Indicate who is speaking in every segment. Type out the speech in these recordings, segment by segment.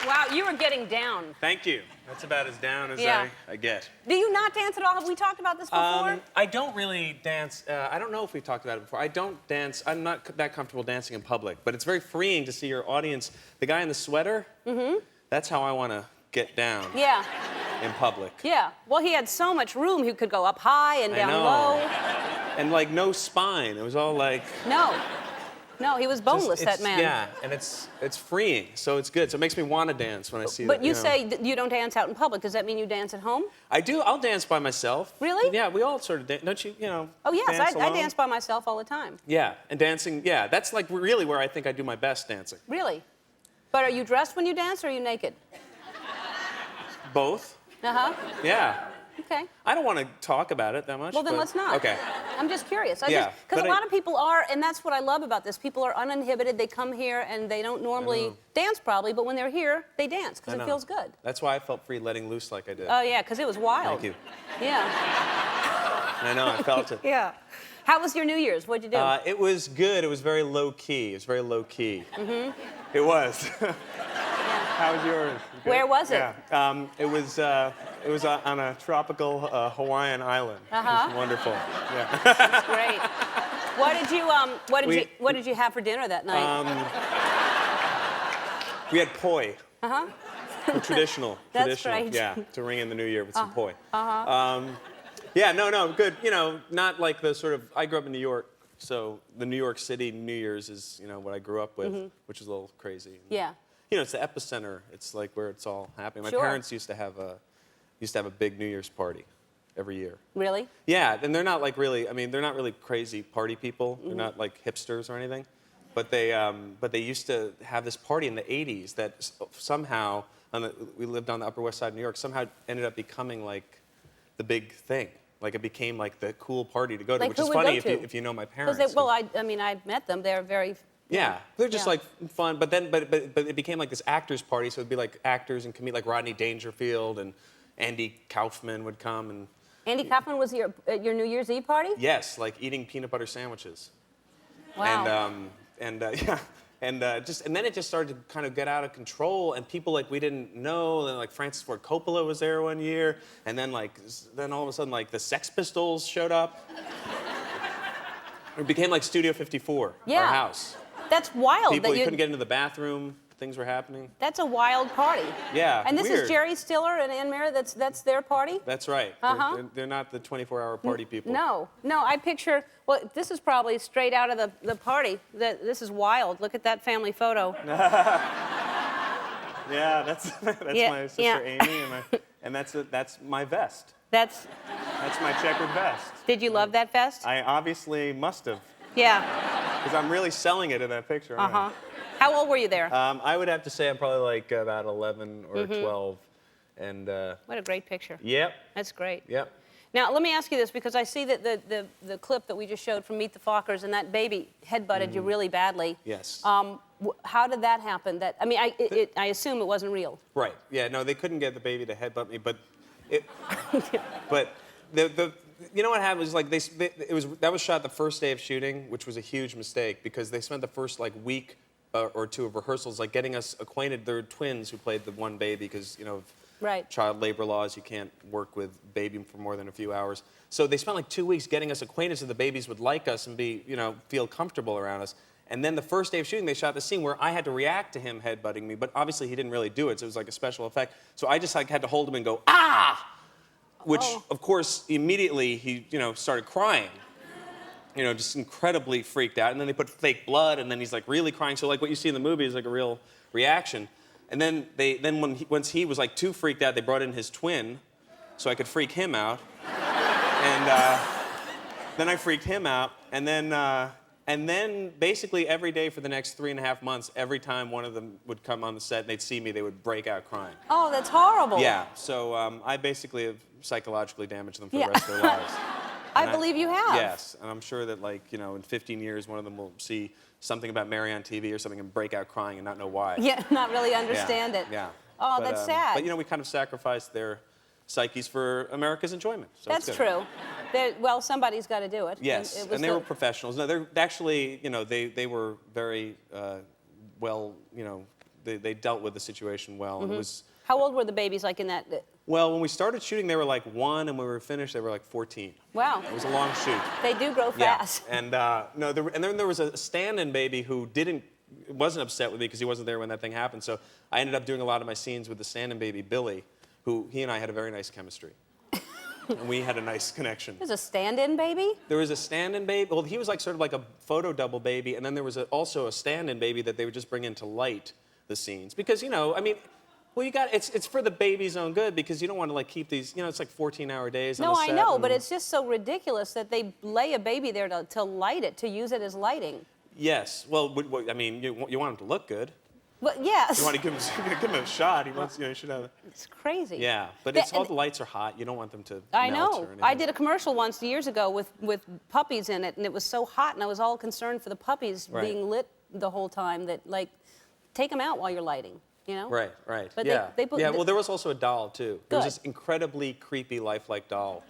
Speaker 1: Wow, you were getting down.
Speaker 2: Thank you. That's about as down as I get.
Speaker 1: Do you not dance at all? Have we talked about this before?
Speaker 2: I don't really dance. I don't know if we've talked about it before. I don't dance. I'm not that comfortable dancing in public, but it's very freeing to see your audience. The guy in the sweater, that's how I want to get down.
Speaker 1: Yeah.
Speaker 2: In public.
Speaker 1: Yeah. Well, he had so much room. He could go up high and down low.
Speaker 2: And like no spine. It was all like.
Speaker 1: No, he was boneless, that man.
Speaker 2: Yeah, and it's freeing, so it's good. So it makes me want to dance when I see
Speaker 1: But
Speaker 2: that.
Speaker 1: you say you don't dance out in public. Does that mean you dance at home?
Speaker 2: I do. I'll dance by myself.
Speaker 1: Really?
Speaker 2: Yeah, we all sort of dance. Don't you,
Speaker 1: Oh, yes,
Speaker 2: dance
Speaker 1: I dance by myself all the time.
Speaker 2: Yeah, and dancing, yeah, that's like really where I think I do my best dancing.
Speaker 1: Really? But are you dressed when you dance, or are you naked?
Speaker 2: Both.
Speaker 1: Uh-huh.
Speaker 2: Yeah.
Speaker 1: Okay.
Speaker 2: I don't want to talk about it that much.
Speaker 1: Well, then let's not.
Speaker 2: Okay.
Speaker 1: I'm just curious.
Speaker 2: Yeah,
Speaker 1: Because a lot of people are, and that's what I love about this. People are uninhibited. They come here, and they don't normally dance, probably, but when they're here, they dance, because it feels good.
Speaker 2: That's why I felt free letting loose like I did.
Speaker 1: Oh, yeah, because it was wild.
Speaker 2: Thank you.
Speaker 1: Yeah.
Speaker 2: I know, I felt it.
Speaker 1: Yeah. How was your New Year's? What'd you do?
Speaker 2: It was good. It was very low-key. It was very low-key. Mm-hmm. It was.
Speaker 1: Yeah.
Speaker 2: How was yours? Good?
Speaker 1: Where was it?
Speaker 2: Yeah. It was on a tropical Hawaiian island.
Speaker 1: Uh-huh.
Speaker 2: It was wonderful. Yeah.
Speaker 1: That's great. What did you have for dinner that night?
Speaker 2: We had poi.
Speaker 1: Uh-huh.
Speaker 2: Traditional.
Speaker 1: That's right.
Speaker 2: Yeah, to ring in the new year with some poi.
Speaker 1: Uh-huh.
Speaker 2: Yeah, no, good. Not like the sort of. I grew up in New York, so the New York City New Year's is what I grew up with, which is a little crazy.
Speaker 1: Yeah.
Speaker 2: It's the epicenter. It's like where it's all happening. My
Speaker 1: Sure.
Speaker 2: parents used to have a big New Year's party every year.
Speaker 1: Really?
Speaker 2: Yeah, and they're not like really. I mean, they're not really crazy party people. They're not like hipsters or anything. But they used to have this party in the '80s that somehow we lived on the Upper West Side of New York. Somehow ended up becoming like the big thing. Like it became like the cool party to go to,
Speaker 1: Like
Speaker 2: which
Speaker 1: who
Speaker 2: is
Speaker 1: would
Speaker 2: funny
Speaker 1: go to?
Speaker 2: if you know my parents.
Speaker 1: I mean, I met them. They're very.
Speaker 2: Yeah, they're just
Speaker 1: Yeah.
Speaker 2: like fun, but it became like this actors party, so it'd be like actors and comedians like Rodney Dangerfield and Andy Kaufman would come and.
Speaker 1: Andy Kaufman was your New Year's Eve party?
Speaker 2: Yes, like eating peanut butter sandwiches.
Speaker 1: Wow.
Speaker 2: And then it just started to kind of get out of control, and people like we didn't know. And like Francis Ford Coppola was there one year, and then all of a sudden like the Sex Pistols showed up. It became like Studio 54,
Speaker 1: Yeah.
Speaker 2: our house.
Speaker 1: That's wild.
Speaker 2: People, you couldn't get into the bathroom. Things were happening.
Speaker 1: That's a wild party.
Speaker 2: Yeah,
Speaker 1: And this
Speaker 2: weird.
Speaker 1: is Jerry Stiller and Ann Mary. That's their party.
Speaker 2: That's right.
Speaker 1: Uh-huh.
Speaker 2: They're not the 24-hour party people.
Speaker 1: No. I picture. Well, this is probably straight out of the party. This is wild. Look at that family photo.
Speaker 2: Yeah, that's my sister Amy, and that's my vest.
Speaker 1: That's
Speaker 2: my checkered vest.
Speaker 1: Did you love that vest?
Speaker 2: I obviously must have,
Speaker 1: Yeah.
Speaker 2: because I'm really selling it in that picture. aren't I?
Speaker 1: How old were you there?
Speaker 2: I would have to say I'm probably like about 11 or 12, and.
Speaker 1: What a great picture.
Speaker 2: Yep.
Speaker 1: That's great.
Speaker 2: Yep.
Speaker 1: Now, let me ask you this, because I see that the clip that we just showed from Meet the Fockers, and that baby headbutted you really badly.
Speaker 2: Yes.
Speaker 1: How did that happen? I assume it wasn't real.
Speaker 2: Right. Yeah. No, they couldn't get the baby to headbutt me, but you know what happened was like that was shot the first day of shooting, which was a huge mistake because they spent the first like week or two of rehearsals like getting us acquainted. They're twins who played the one baby because of
Speaker 1: Right.
Speaker 2: child labor laws. You can't work with baby for more than a few hours. So they spent like 2 weeks getting us acquainted so the babies would like us and feel comfortable around us. And then the first day of shooting, they shot the scene where I had to react to him headbutting me, but obviously he didn't really do it, so it was like a special effect. So I just like had to hold him and go, ah! Which, of course, immediately he, started crying. Just incredibly freaked out. And then they put fake blood, and then he's like really crying. So like what you see in the movie is like a real reaction. And then once he was like too freaked out, they brought in his twin, so I could freak him out. And then I freaked him out, and then basically every day for the next 3.5 months, every time one of them would come on the set and they'd see me, they would break out crying.
Speaker 1: Oh, that's horrible.
Speaker 2: Yeah, so I basically have psychologically damaged them for the rest of their lives.
Speaker 1: I believe you have.
Speaker 2: Yes, and I'm sure that in 15 years, one of them will see something about Mary on TV or something and break out crying and not know why.
Speaker 1: Yeah, not really understand it.
Speaker 2: Yeah.
Speaker 1: Oh, that's sad.
Speaker 2: But we kind of sacrificed their psyches for America's enjoyment. So
Speaker 1: that's
Speaker 2: it's good.
Speaker 1: true. Well, somebody's got to do it.
Speaker 2: Yes, and they were professionals. No, they're actually, they were very well, they dealt with the situation well. And it was.
Speaker 1: How old were the babies like in that?
Speaker 2: Well, when we started shooting, they were like 1, and when we were finished, they were like 14.
Speaker 1: Wow.
Speaker 2: It was a long shoot.
Speaker 1: They do grow fast.
Speaker 2: Yeah. And no, and then there was a stand-in baby who wasn't upset with me because he wasn't there when that thing happened. So I ended up doing a lot of my scenes with the stand-in baby, Billy, who he and I had a very nice chemistry. And we had a nice connection.
Speaker 1: There's a stand-in baby?
Speaker 2: There was a stand-in baby. Well, he was like sort of like a photo double baby, and then there was also a stand-in baby that they would just bring in to light the scenes. Because, you know, I mean, well, it's for the baby's own good, because you don't want to like keep these, you know, it's like 14-hour days on
Speaker 1: No,
Speaker 2: a set.
Speaker 1: I know, but it's just so ridiculous that they lay a baby there to light it, to use it as lighting.
Speaker 2: Yes. Well, I mean, you want him to look good.
Speaker 1: Well, yes.
Speaker 2: You want to give him a shot. He wants, you know, he should have.
Speaker 1: It's crazy.
Speaker 2: Yeah, but it's all the lights are hot. You don't want them to
Speaker 1: I
Speaker 2: melt
Speaker 1: know.
Speaker 2: or anything.
Speaker 1: I did a commercial once years ago with puppies in it, and it was so hot, and I was all concerned for the puppies
Speaker 2: Right.
Speaker 1: being lit the whole time. That like, take them out while you're lighting. You know.
Speaker 2: Right, right.
Speaker 1: But
Speaker 2: yeah.
Speaker 1: they put.
Speaker 2: Yeah. Well, there was also a doll too. There was
Speaker 1: Good.
Speaker 2: this incredibly creepy, lifelike doll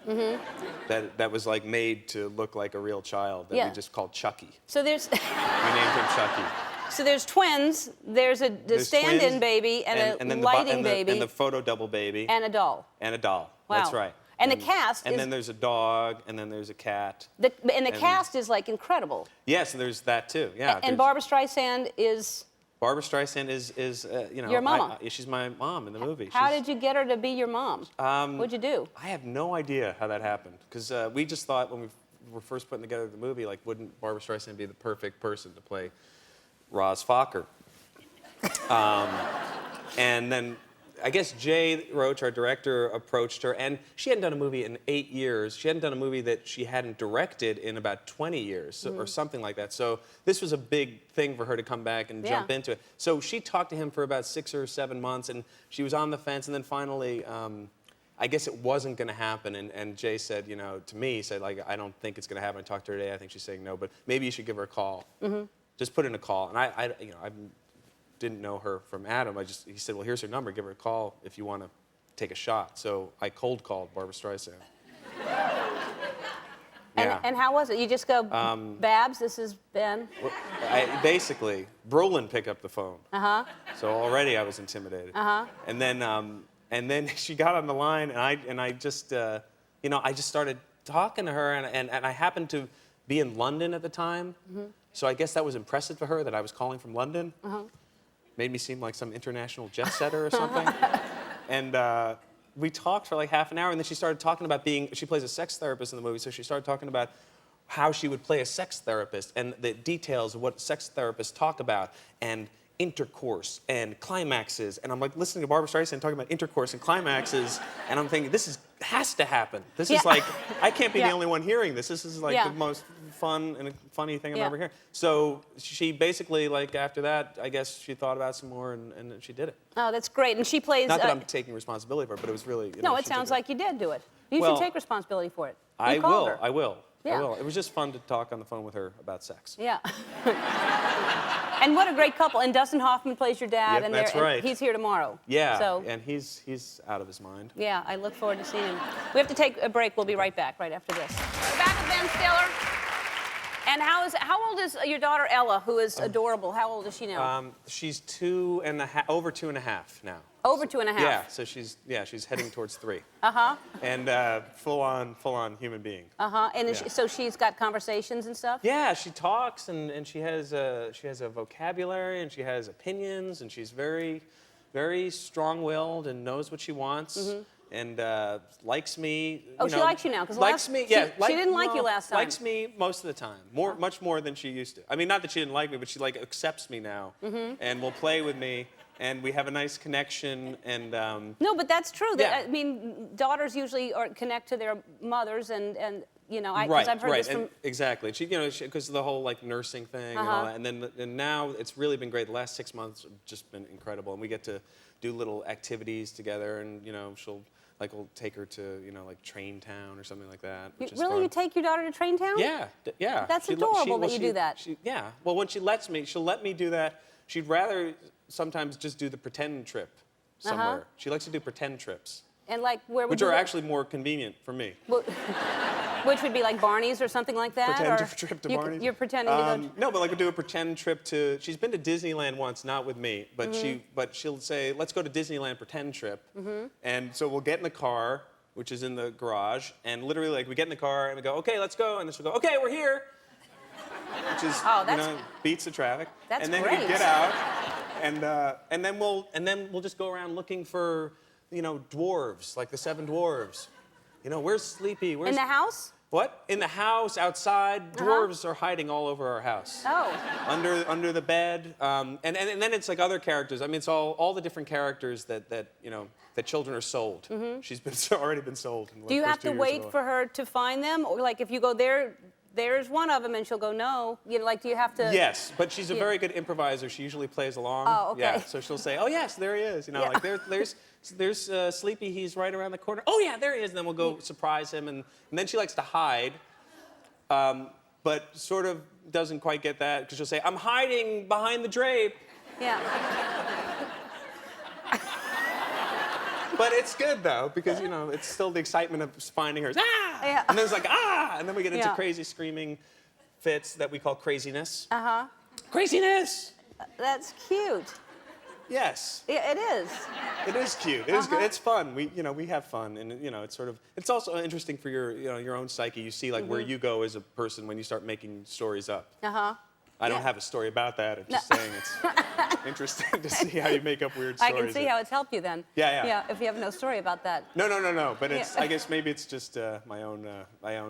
Speaker 2: that was like made to look like a real child that
Speaker 1: Yeah.
Speaker 2: we just called Chucky.
Speaker 1: So there's.
Speaker 2: We named him Chucky.
Speaker 1: So there's twins. There's a stand-in
Speaker 2: twins,
Speaker 1: baby and a
Speaker 2: then
Speaker 1: lighting baby
Speaker 2: and the photo double baby
Speaker 1: and a doll.
Speaker 2: and a doll.
Speaker 1: Wow.
Speaker 2: That's right.
Speaker 1: And the cast
Speaker 2: and
Speaker 1: is-
Speaker 2: then there's a dog, and then there's a cat.
Speaker 1: The cast is like incredible.
Speaker 2: Yes, there's that too. Yeah.
Speaker 1: And
Speaker 2: there's-
Speaker 1: Barbra Streisand is.
Speaker 2: Barbra Streisand is you know,
Speaker 1: Your mama.
Speaker 2: she's my mom in the movie.
Speaker 1: How did you get her to be your mom? What'd you do?
Speaker 2: I have no idea how that happened, because we just thought when we were first putting together the movie, like, wouldn't Barbra Streisand be the perfect person to play Roz Focker? And then I guess Jay Roach, our director, approached her, and she hadn't done a movie in 8 years. She hadn't done a movie that she hadn't directed in about 20 years, or something like that. So this was a big thing for her to come back and jump into it. So she talked to him for about 6 or 7 months, and she was on the fence, and then finally, I guess it wasn't going to happen, and Jay said, you know, to me, he said, like, I don't think it's going to happen. I talked to her today. I think she's saying no, but maybe you should give her a call. Just put in a call. And I you know, I didn't know her from Adam. He said, well, here's her number. Give her a call if you want to take a shot. So I cold called Barbra Streisand. Yeah.
Speaker 1: And how was it? You just go, Babs, this is Ben.
Speaker 2: Well, basically, Brolin picked up the phone. So already I was intimidated. And then she got on the line, and I just you know, I just started talking to her, and I happened to be in London at the time. So I guess that was impressive to her that I was calling from London. Made me seem like some international jet setter or something. And we talked for like half an hour, and then she started talking about she plays a sex therapist in the movie, so she started talking about how she would play a sex therapist and the details of what sex therapists talk about, and intercourse and climaxes. And I'm like listening to Barbra Streisand talking about intercourse and climaxes, and I'm thinking, this has to happen. This is like, I can't be the only one hearing this. This is like the most fun and funny thing I've ever heard. So she basically, like, after that, I guess she thought about some more, and she did it.
Speaker 1: Oh, that's great. And she plays.
Speaker 2: Not that I'm taking responsibility for it, but it was really.
Speaker 1: No, it sounds like you did do it. You
Speaker 2: Well,
Speaker 1: should take responsibility for it.
Speaker 2: I
Speaker 1: You called
Speaker 2: will.
Speaker 1: her.
Speaker 2: I will.
Speaker 1: Yeah.
Speaker 2: I will. It was just fun to talk on the phone with her about sex.
Speaker 1: Yeah. And what a great couple. And Dustin Hoffman plays your dad.
Speaker 2: Yep,
Speaker 1: and
Speaker 2: that's right.
Speaker 1: He's here tomorrow.
Speaker 2: Yeah.
Speaker 1: So,
Speaker 2: And he's out of his mind.
Speaker 1: yeah, I look forward to seeing him. We have to take a break. We'll be right back right after this. We're back with Ben Stiller. And how old is your daughter Ella, who is adorable? How old is she now?
Speaker 2: She's 2.5, over 2.5 now.
Speaker 1: Over 2.5.
Speaker 2: Yeah. So she's heading towards 3. And full on human being.
Speaker 1: And is so she's got conversations and stuff.
Speaker 2: Yeah, she talks, and she has a vocabulary, and she has opinions, and she's very, very strong-willed and knows what she wants. And likes me.
Speaker 1: Oh, she likes you now, because
Speaker 2: likes me. Yeah,
Speaker 1: she didn't like you last time.
Speaker 2: Likes me most of the time, much more than she used to. I mean, not that she didn't like me, but she like accepts me now, and will play with me, and we have a nice connection. And
Speaker 1: no, but that's true.
Speaker 2: Yeah.
Speaker 1: I mean, daughters usually connect to their mothers, and you know, because
Speaker 2: right,
Speaker 1: I've heard
Speaker 2: right,
Speaker 1: this from.
Speaker 2: and exactly. She, you know, because of the whole like nursing thing and all that, and now it's really been great. The last 6 months have just been incredible, and we get to do little activities together, and you know, we'll take her to, you know, like Train Town or something like that. Which is
Speaker 1: Really,
Speaker 2: fun.
Speaker 1: you take your daughter to Train Town?
Speaker 2: Yeah, yeah.
Speaker 1: That's adorable that you do that.
Speaker 2: Yeah. Well, when she lets me, she'll let me do that. She'd rather sometimes just do the pretend trip somewhere. She likes to do pretend trips,
Speaker 1: And like, where would
Speaker 2: which
Speaker 1: you
Speaker 2: are
Speaker 1: go?
Speaker 2: actually more convenient for me.
Speaker 1: Well, Which would be like Barney's or something like that?
Speaker 2: Pretend
Speaker 1: or
Speaker 2: trip to
Speaker 1: you,
Speaker 2: Barney's.
Speaker 1: You're pretending to go.
Speaker 2: No, but like we do a pretend trip to. She's been to Disneyland once, not with me, but she'll say, "Let's go to Disneyland pretend trip," and so we'll get in the car, which is in the garage, and literally like we get in the car and we go, "Okay, let's go," and then she'll go, "Okay, we're here," which is beats the traffic.
Speaker 1: That's
Speaker 2: and then
Speaker 1: great.
Speaker 2: we get out, and then we'll just go around looking for dwarves, like the 7 dwarves. Where's Sleepy? Where's
Speaker 1: In the house?
Speaker 2: What? In the house, outside, dwarves are hiding all over our house.
Speaker 1: Oh.
Speaker 2: Under the bed, and then it's like other characters. I mean, it's all the different characters that children are sold. She's already been sold. In the
Speaker 1: Do you
Speaker 2: first
Speaker 1: have
Speaker 2: 2
Speaker 1: to
Speaker 2: years
Speaker 1: wait
Speaker 2: of
Speaker 1: for her to find them, or like if you go there's one of them, and she'll go no? Like, do you have to?
Speaker 2: Yes, but she's a very good improviser. She usually plays along.
Speaker 1: Oh, okay.
Speaker 2: Yeah, so she'll say, "Oh yes, there he is." Like there's Sleepy. He's right around the corner. Oh yeah, there he is. And then we'll go surprise him, and then she likes to hide, but sort of doesn't quite get that because she'll say, "I'm hiding behind the drape."
Speaker 1: Yeah.
Speaker 2: But it's good though because it's still the excitement of finding her. Ah!
Speaker 1: Yeah.
Speaker 2: And then it's like ah, and then we get into
Speaker 1: Yeah.
Speaker 2: crazy screaming fits that we call craziness.
Speaker 1: Craziness.
Speaker 2: Craziness.
Speaker 1: That's cute.
Speaker 2: Yes.
Speaker 1: Yeah, it is.
Speaker 2: It is cute. It is good. It's fun. We have fun, and it's also interesting for your own psyche. You see like where you go as a person when you start making stories up. I don't have a story about that. I'm just saying it's interesting to see how you make up weird stories.
Speaker 1: I can see how it's helped you then.
Speaker 2: Yeah.
Speaker 1: Yeah, if you have no story about that.
Speaker 2: No. But it's. I guess maybe it's just my own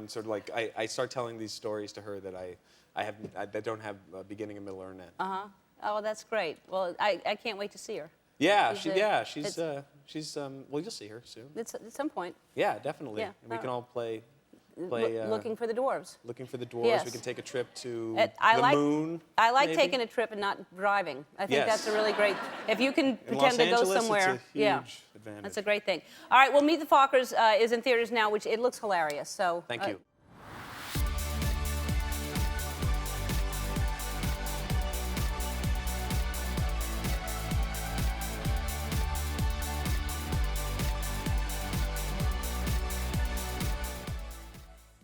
Speaker 2: sort of like I start telling these stories to her that I don't have a beginning, a middle, or an end.
Speaker 1: Oh, that's great. Well, I can't wait to see her.
Speaker 2: Yeah, she's well, you'll see her soon.
Speaker 1: It's at some point.
Speaker 2: Yeah, definitely.
Speaker 1: Yeah.
Speaker 2: And we can all play.
Speaker 1: Looking for the dwarves.
Speaker 2: Looking for the dwarves.
Speaker 1: Yes.
Speaker 2: We can take a trip to
Speaker 1: the
Speaker 2: moon.
Speaker 1: I like
Speaker 2: maybe.
Speaker 1: taking a trip and not driving. I think
Speaker 2: Yes.
Speaker 1: that's a really great. If you can
Speaker 2: In
Speaker 1: pretend
Speaker 2: Los
Speaker 1: to go
Speaker 2: Angeles,
Speaker 1: somewhere,
Speaker 2: it's a huge advantage.
Speaker 1: that's a great thing. All right, well, Meet the Fockers is in theaters now, which it looks hilarious. So
Speaker 2: Thank you.